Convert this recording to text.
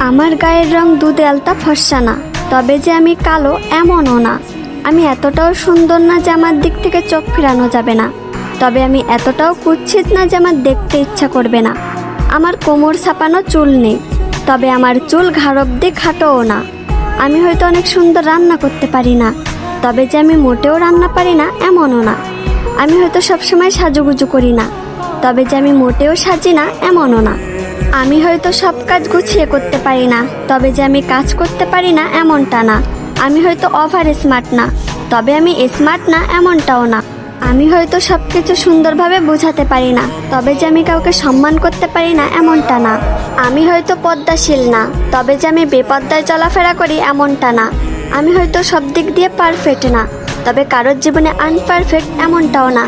আমার গায়ের রং দুধে আলতা ফর্সা না, তবে যে আমি কালো এমনও না। আমি এতটাও সুন্দর না যে আমার দিক থেকে চোখ ফেরানো যাবে না, তবে আমি এতটাও কুৎসিত না যে আমার দেখতে ইচ্ছা করবে না। আমার কোমর ছাপানো চুল নেই, তবে আমার চুল ঘাড় অব্দি খাটোও না। আমি হয়তো অনেক সুন্দর রান্না করতে পারি না, তবে যে আমি মোটেও রান্না পারি না এমনও না। আমি হয়তো সবসময় সাজুগুজু করি না, তবে যে আমি মোটেও সাজি না এমনও না। আমি হয়তো সব কাজ গুছিয়ে করতে পারি না, তবে যে আমি কাজ করতে পারি না এমনটা না। আমি হয়তো ওভার স্মার্ট না, তবে আমি স্মার্ট না এমনটাও না। আমি হয়তো সব কিছু সুন্দরভাবে বোঝাতে পারি না, তবে যে আমি কাউকে সম্মান করতে পারি না এমনটা না। আমি হয়তো পদ্মাশীল না, তবে যে আমি বেপদ্দায় চলাফেরা করি এমনটা না। আমি হয়তো সব দিক দিয়ে পারফেক্ট না, তবে কারোর জীবনে আনপারফেক্ট এমনটাও না।